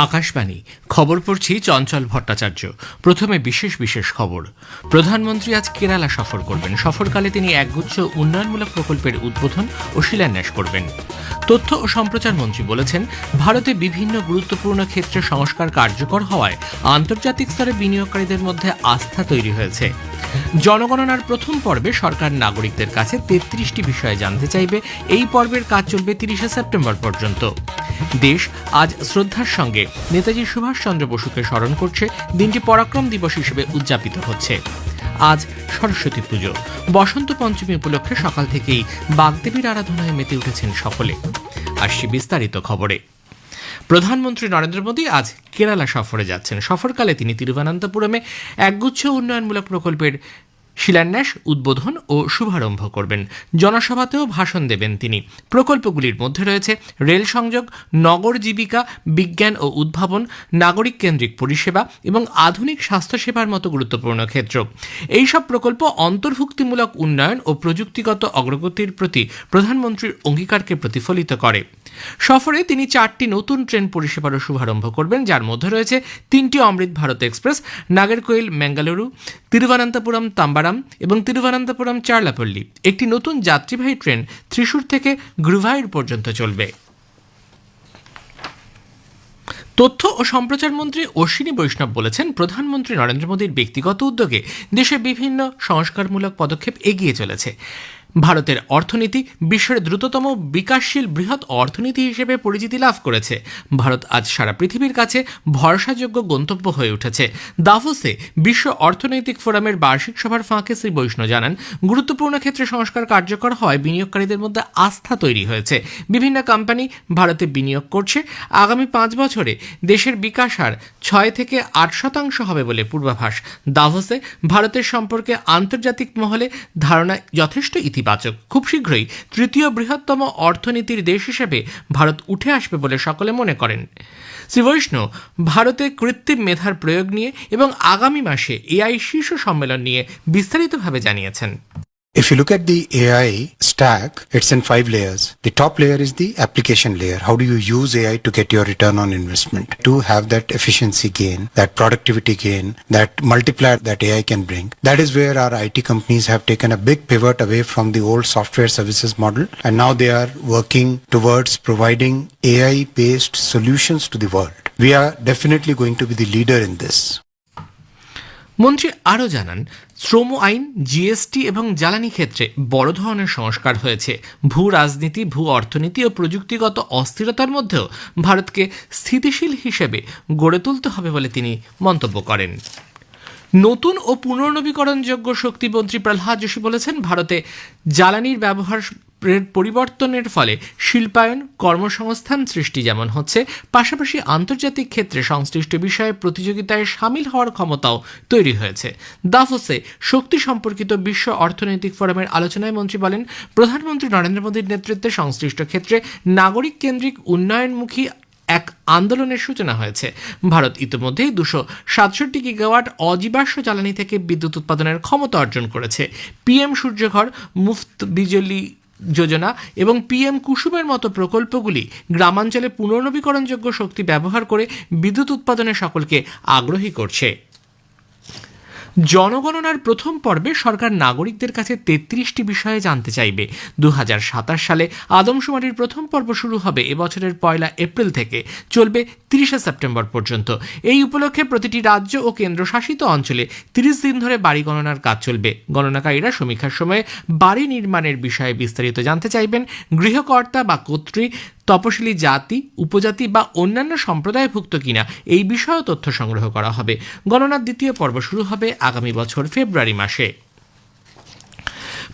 আকাশবাণী খবর পড়ছি চঞ্চল ভট্টাচার্য। প্রথমে বিশেষ খবর। প্রধানমন্ত্রী আজ কেরালা সফর করবেন। সফরকালে তিনি একগুচ্ছ উন্নয়নমূলক প্রকল্পের উদ্বোধন ও শিলান্যাস করবেন। তথ্য ও সম্প্রচার মন্ত্রী বলেছেন, ভারতে বিভিন্ন গুরুত্বপূর্ণ ক্ষেত্রে সংস্কার কার্যকর হওয়ায় আন্তর্জাতিক স্তরে বিনিয়োগকারীদের মধ্যে আস্থা তৈরি হয়েছে। জনগণনার প্রথম পর্বে সরকার নাগরিকদের কাছে ৩৩টি বিষয়ে জানতে চাইবে। এই পর্বের কাজ চলবে ৩০শে সেপ্টেম্বর পর্যন্ত। দেশ আজ শ্রদ্ধার সঙ্গে নেতাজি সুভাষচন্দ্র বসুকে স্মরণ করছে। দিনটি পরাক্রম দিবস হিসেবে উদযাপিত হচ্ছে। আজ সরস্বতী পুজো। বসন্ত পঞ্চমী উপলক্ষে সকাল থেকেই বাগদেবীর আরাধনায় মেতে উঠেছেন সকলে। আসছি বিস্তারিত খবরে। প্রধানমন্ত্রী নরেন্দ্র মোদী আজ কেরালা সফরে যাচ্ছেন। সফরকালে তিনি তিরুবনন্তপুরমে একগুচ্ছ উন্নয়নমূলক প্রকল্পের শিলান্যাস, উদ্বোধন ও শুভারম্ভ করবেন। জনসভাতেও ভাষণ দেবেন তিনি। প্রকল্পগুলির মধ্যে রয়েছে রেল সংযোগ, নগর জীবিকা, বিজ্ঞান ও উদ্ভাবন, নাগরিক কেন্দ্রিক পরিষেবা এবং আধুনিক স্বাস্থ্যসেবার মতো গুরুত্বপূর্ণ ক্ষেত্র। এইসব প্রকল্প অন্তর্ভুক্তিমূলক উন্নয়ন ও প্রযুক্তিগত অগ্রগতির প্রতি প্রধানমন্ত্রীর অঙ্গীকারকে প্রতিফলিত করে। সফরে তিনি 4টি নতুন ট্রেন পরিষেবারও শুভারম্ভ করবেন, যার মধ্যে রয়েছে 3টি অমৃত ভারত এক্সপ্রেস, নাগেরকোয়েল ম্যাঙ্গালুরু, তিরুবনন্তপুরম তাম্বারাম এবং তিরুবনন্তপুরম চার্লাপল্লী। একটি নতুন যাত্রীবাহী ট্রেন ত্রিশূর থেকে গুরুভায়ুর পর্যন্ত চলবে। তথ্য ও সম্প্রচার মন্ত্রী অশ্বিনী বৈষ্ণব বলেছেন, প্রধানমন্ত্রী নরেন্দ্র মোদীর ব্যক্তিগত উদ্যোগে দেশে বিভিন্ন সংস্কারমূলক পদক্ষেপ এগিয়ে চলেছে। ভারতের অর্থনীতি বিশ্বের দ্রুততম বিকাশশীল বৃহৎ অর্থনীতি হিসেবে পরিচিতি লাভ করেছে। ভারত আজ সারা পৃথিবীর কাছে ভরসাযোগ্য গন্তব্য হয়ে উঠেছে। দাভোসে বিশ্ব অর্থনৈতিক ফোরামের বার্ষিক সভার ফাঁকে শ্রী বৈষ্ণব জানান, গুরুত্বপূর্ণ ক্ষেত্রে সংস্কার কার্যকর হওয়ায় বিনিয়োগকারীদের মধ্যে আস্থা তৈরি হয়েছে। বিভিন্ন কোম্পানি ভারতে বিনিয়োগ করছে। আগামী 5 বছরে দেশের বিকাশ হার 6 থেকে 8% হবে বলে পূর্বাভাস। দাভোসে ভারতের সম্পর্কে আন্তর্জাতিক মহলে ধারণা যথেষ্ট ইতিবাচক। খুব শীঘ্রই তৃতীয় বৃহত্তম অর্থনীতির দেশ হিসেবে ভারত উঠে আসবে বলে সকলে মনে করেন। শ্রী বৈষ্ণব ভারতে কৃত্রিম মেধার প্রয়োগ নিয়ে এবং আগামী মাসে এআই শীর্ষ সম্মেলন নিয়ে বিস্তারিতভাবে জানিয়েছেন। If you look at the AI stack, it's in 5 layers. The top layer is the application layer. How do you use AI to get your return on investment? To have that efficiency gain, that productivity gain, that multiplier that AI can bring. That is where our IT companies have taken a big pivot away from the old software services model, and now they are working towards providing AI-based solutions to the world. We are definitely going to be the leader in this. মন্ত্রী আরও জানান, শ্রম আইন, GST এবং জ্বালানি ক্ষেত্রে বড় ধরনের সংস্কার হয়েছে। ভূ রাজনীতি, ভূ অর্থনীতি ও প্রযুক্তিগত অস্থিরতার মধ্যেও ভারতকে স্থিতিশীল হিসেবে গড়ে তুলতে হবে বলে তিনি মন্তব্য করেন। নতুন ও পুনর্নবীকরণযোগ্য শক্তিমন্ত্রী প্রহ্লাদ যোশী বলেছেন, ভারতে জ্বালানির ব্যবহার পরিবর্তনের ফলে শিল্পায়ন, কর্মসংস্থান সৃষ্টি যেমন হচ্ছে, পাশাপাশি আন্তর্জাতিক ক্ষেত্রে সংশ্লিষ্ট বিষয়ে প্রতিযোগিতায় সামিল হওয়ার ক্ষমতাও তৈরি হয়েছে। দাভোসে শক্তি সম্পর্কিত বিশ্ব অর্থনৈতিক ফোরামের আলোচনায় মন্ত্রী বলেন, প্রধানমন্ত্রী নরেন্দ্র মোদীর নেতৃত্বে সংশ্লিষ্ট ক্ষেত্রে নাগরিক কেন্দ্রিক উন্নয়নমুখী এক আন্দোলনের সূচনা হয়েছে। ভারত ইতিমধ্যেই 267 গিগাওয়াট অজীবাশ্ম জ্বালানি থেকে বিদ্যুৎ উৎপাদনের ক্ষমতা অর্জন করেছে। পিএম সূর্যঘর, মুফত বিজলি যোজনা এবং পিএম কুসুমের মতো প্রকল্পগুলি গ্রামাঞ্চলে পুনর্নবীকরণযোগ্য শক্তি ব্যবহার করে বিদ্যুৎ উৎপাদনে সকলকে আগ্রহী করছে। জনগণনার প্রথম পর্বে সরকার নাগরিকদের কাছে 33টি বিষয়ে জানতে চাইবে। 2027 সালে আদমশুমারির প্রথম পর্ব শুরু হবে এবছরের 1 এপ্রিল থেকে, চলবে 30শে সেপ্টেম্বর পর্যন্ত। এই উপলক্ষে প্রতিটি রাজ্য ও কেন্দ্রশাসিত অঞ্চলে 30 দিন ধরে বাড়ি গণনার কাজ চলবে। গণনাকারীরা সমীক্ষার সময়ে বাড়ি নির্মাণের বিষয়ে বিস্তারিত জানতে চাইবেন। গৃহকর্তা বা কর্ত্রী তপশিলি জাতি, উপজাতি বা অন্যান্য সম্প্রদায়ভুক্ত কিনা এই বিষয়েও তথ্য সংগ্রহ করা হবে। গণনার দ্বিতীয় পর্ব শুরু হবে আগামী বছর ফেব্রুয়ারি মাসে।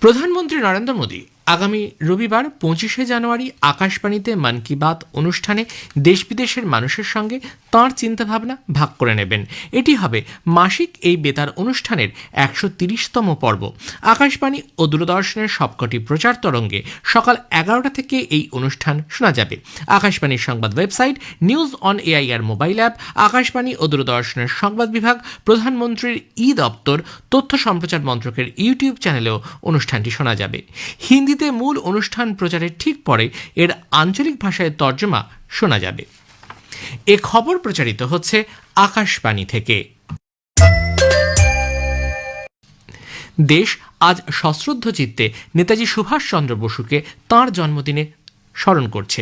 প্রধানমন্ত্রী নরেন্দ্র মোদী আগামী রবিবার 25শে জানুয়ারি আকাশবাণীতে মন কি বাত অনুষ্ঠানে দেশ বিদেশের মানুষের সঙ্গে তাঁর চিন্তাভাবনা ভাগ করে নেবেন। এটি হবে মাসিক এই বেতার অনুষ্ঠানের 130তম পর্ব। আকাশবাণী ও দূরদর্শনের সবকটি প্রচার তরঙ্গে সকাল 11টা থেকে এই অনুষ্ঠান শোনা যাবে। আকাশবাণীর সংবাদ website, news on AIR mobile app, Akashvani ও দূরদর্শনের সংবাদ বিভাগ, প্রধানমন্ত্রীর দপ্তর, তথ্য সম্প্রচার মন্ত্রকের ইউটিউব চ্যানেলেও অনুষ্ঠানটি শোনা যাবে। হিন্দিতে মূল অনুষ্ঠান প্রচারের ঠিক পরে এর আঞ্চলিক ভাষায় তর্জমা শোনা যাবে। এ খবর প্রচারিত হচ্ছে আকাশবাণী থেকে। দেশ আজ সশ্রদ্ধ চিত্তে নেতাজি সুভাষচন্দ্র বসুকে তাঁর জন্মদিনে স্মরণ করছে।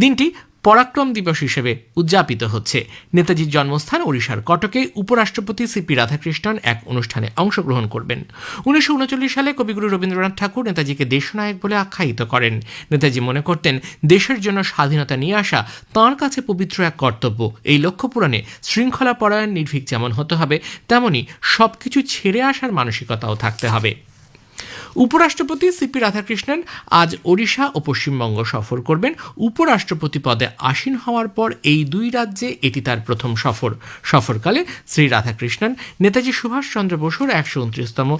দিনটি পরাক্রম দিবস হিসেবে উদযাপিত হচ্ছে। নেতাজির জন্মস্থান ওড়িশার কটকে উপরাষ্ট্রপতি সিপি রাধাকৃষ্ণন এক অনুষ্ঠানে অংশগ্রহণ করবেন। 1939 সালে কবিগুরু রবীন্দ্রনাথ ঠাকুর নেতাজিকে দেশনায়ক বলে আখ্যায়িত করেন। নেতাজি মনে করতেন দেশের জন্য স্বাধীনতা নিয়ে আসা তাঁর কাছে পবিত্র এক কর্তব্য। এই লক্ষ্য পূরণে শৃঙ্খলা পরায়ণ নির্ভীক যেমন হতে হবে, তেমনি সবকিছু ছেড়ে আসার মানসিকতাও থাকতে হবে। উপরাষ্ট্রপতি সিপি রাধাকৃষ্ণন আজ ওড়িশা ও পশ্চিমবঙ্গ সফর করবেন। উপরাষ্ট্রপতি পদে আসীন হওয়ার পর এই দুই রাজ্যে এটি তার প্রথম সফর। সফরকালে শ্রী রাধাকৃষ্ণন নেতাজি সুভাষচন্দ্র বসুর 129তম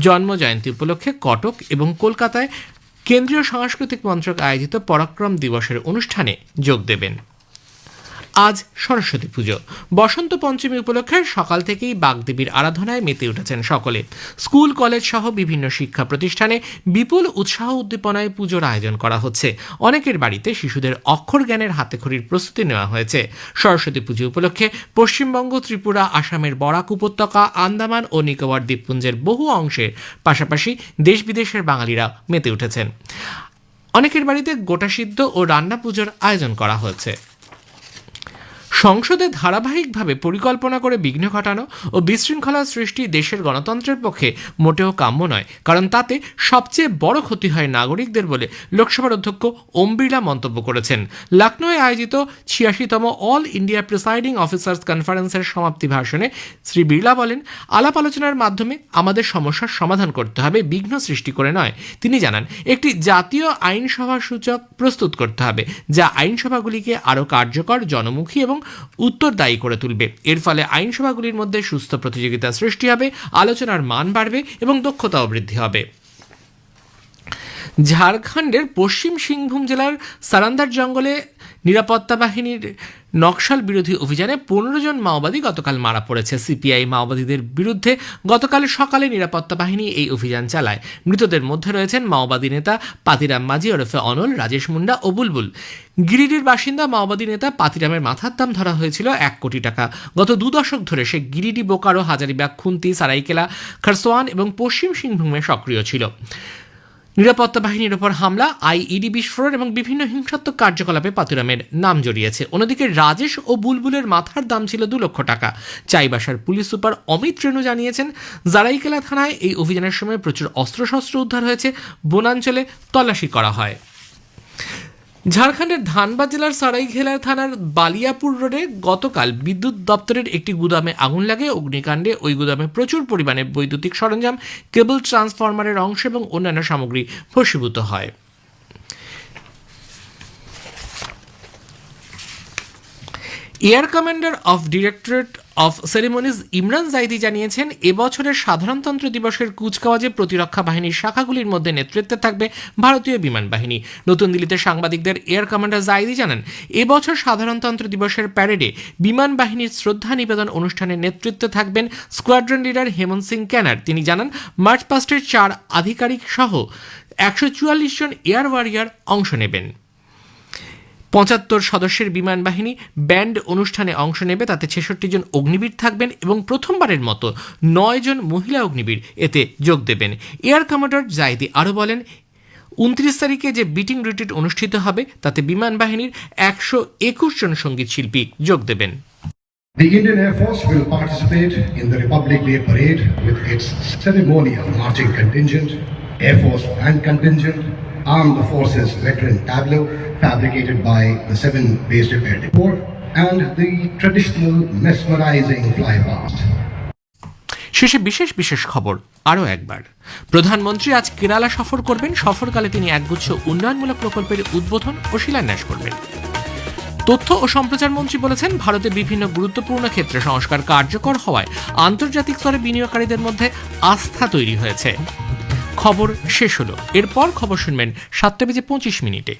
জন্মজয়ন্তী উপলক্ষে কটক এবং কলকাতায় কেন্দ্রীয় সাংস্কৃতিক মন্ত্রক আয়োজিত পরাক্রম দিবসের অনুষ্ঠানে যোগ দেবেন। আজ সরস্বতী পুজো। বসন্ত পঞ্চমী উপলক্ষে সকাল থেকেই বাগদেবীর আরাধনায় মেতে উঠেছেন সকলে। স্কুল কলেজ সহ বিভিন্ন শিক্ষা প্রতিষ্ঠানে বিপুল উৎসাহ উদ্দীপনায় পুজোর আয়োজন করা হচ্ছে। অনেকের বাড়িতে শিশুদের অক্ষর জ্ঞানের হাতেখড়ির প্রস্তুতি নেওয়া হয়েছে। সরস্বতী পুজো উপলক্ষে পশ্চিমবঙ্গ, ত্রিপুরা, আসামের বরাক উপত্যকা, আন্দামান ও নিকোবর দ্বীপপুঞ্জের বহু অংশের পাশাপাশি দেশ বিদেশের বাঙালিরা মেতে উঠেছেন। অনেকের বাড়িতে গোটা সিদ্ধ ও রান্না পুজোর আয়োজন করা হয়েছে। সংসদে ধারাবাহিকভাবে পরিকল্পনা করে বিঘ্ন ঘটানো ও বিশৃঙ্খলা সৃষ্টি দেশের গণতন্ত্রের পক্ষে মোটেও কাম্য নয়, কারণ তাতে সবচেয়ে বড় ক্ষতি হয় নাগরিকদের বলে লোকসভার অধ্যক্ষ ওম বিড়লা মন্তব্য করেছেন। লখনৌয়ে আয়োজিত 86তম অল ইন্ডিয়া প্রিসাইডিং অফিসার্স কনফারেন্সের সমাপ্তি ভাষণে শ্রী বিড়লা বলেন, আলাপ আলোচনার মাধ্যমে আমাদের সমস্যার সমাধান করতে হবে, বিঘ্ন সৃষ্টি করে নয়। তিনি জানান, একটি জাতীয় আইনসভা সূচক প্রস্তুত করতে হবে যা আইনসভাগুলিকে আরও কার্যকর, জনমুখী এবং উত্তরদায়ী করে তুলবে। এর ফলে আইনসভাগুলির মধ্যে সুস্থ প্রতিযোগিতা সৃষ্টি হবে, আলোচনার মান বাড়বে এবং দক্ষতাও বৃদ্ধি হবে। ঝাড়খণ্ডের পশ্চিম সিংভূম জেলার সারান্দার জঙ্গলে নিরাপত্তা বাহিনীর নকশাল বিরোধী অভিযানে 15 জন মাওবাদী গতকাল মারা পড়েছে। সিপিআই মাওবাদীদের বিরুদ্ধে গতকাল সকালে নিরাপত্তা বাহিনী এই অভিযান চালায়। মৃতদের মধ্যে রয়েছেন মাওবাদী নেতা পাতিরাম মাঝি ওরফে অনল, রাজেশ মুন্ডা ও বুলবুল। গিরিডির বাসিন্দা মাওবাদী নেতা পাতিরামের মাথার দাম ধরা হয়েছিল 1 কোটি টাকা। গত 2 দশক ধরে সে গিরিডি, বোকারো, হাজারিবাগ, খুন্তি, সারাইকেলা, খরসোয়ান এবং পশ্চিম সিংভূমে সক্রিয় ছিল। নিরাপত্তা বাহিনীর ওপর হামলা, আইইডি বিস্ফোরণ এবং বিভিন্ন হিংসাত্মক কার্যকলাপে পাতুরামের নাম জড়িয়েছে। অন্যদিকে রাজেশ ও বুলবুলের মাথার দাম ছিল 2 লক্ষ টাকা। চাইবাসার পুলিশ সুপার অমিত রেণু জানিয়েছেন, জারাইকেলা থানায় এই অভিযানের সময় প্রচুর অস্ত্রশস্ত্র উদ্ধার হয়েছে। বনাঞ্চলে তল্লাশি করা হয়। ঝাড়খণ্ডের ধানবাদ জেলার সারাইঘেলা থানার বালিয়াপুর রোডে গতকাল বিদ্যুৎ দপ্তরের একটি গুদামে আগুন লাগে। অগ্নিকাণ্ডে ওই গুদামে প্রচুর পরিমাণে বৈদ্যুতিক সরঞ্জাম, কেবল, ট্রান্সফরমারের অংশ এবং অন্যান্য সামগ্রী ভস্মীভূত হয়। Air commander of directorate of ceremonies Imran Zaidi জানিয়েছেন, এবছরের সাধারণতন্ত্র দিবসের কুচকাওয়াজে প্রতিরক্ষা বাহিনীর শাখাগুলির মধ্যে নেতৃত্বে থাকবে ভারতীয় বিমান বাহিনী। নতুন দিল্লিতে সাংবাদিকদের এয়ার কমান্ডার জাইদি জানান, এবছর সাধারণতন্ত্র দিবসের প্যারেডে বিমান বাহিনীর শ্রদ্ধা নিবেদন অনুষ্ঠানে নেতৃত্বে থাকবেন স্কোয়াড্রন লিডার হেমন্ত সিং ক্যানার। তিনি জানান, মার্চ পাস্টের 4 আধিকারিক সহ 144 জন এয়ার ওয়ারিয়ার অংশ নেবেন। 75 সদস্যের বিমান বাহিনী ব্যান্ড অনুষ্ঠানে অংশ নেবে। তাতে 66 জন অগ্নিবীর থাকবেন এবং প্রথমবারের মতো 9 জন মহিলা অগ্নিবীর এতে যোগ দেবেন। এয়ার কমান্ডার জাইদি আরও বলেন, 29 তারিখে যে বিটিং রিট্রিট অনুষ্ঠিত হবে তাতে বিমান বাহিনীর 121 জন সঙ্গীত শিল্পী যোগ দেবেন। The Indian Air Force will participate in the Republic Day Parade with its ceremonial marching contingent, Air Force Band contingent, Armed Forces Veteran Tableau fabricated by the 7 Base Repair Depot, and the traditional mesmerizing flypast. শেষে বিশেষ খবর আরও একবার। প্রধানমন্ত্রী আজ কেরালা সফর করবেন। সফরকালে তিনি একগুচ্ছ উন্নয়নমূলক প্রকল্পের উদ্বোধন ও শিলান্যাস করবেন। তথ্য ও সম্প্রচার মন্ত্রী বলেছেন, ভারতে বিভিন্ন গুরুত্বপূর্ণ ক্ষেত্রে সংস্কার কার্যকর হওয়ায় আন্তর্জাতিক স্তরে বিনিয়োগকারীদের মধ্যে আস্থা তৈরি হয়েছে। খবর শেষ হলো। এরপর খবর শুনবেন 7:25 মিনিটে।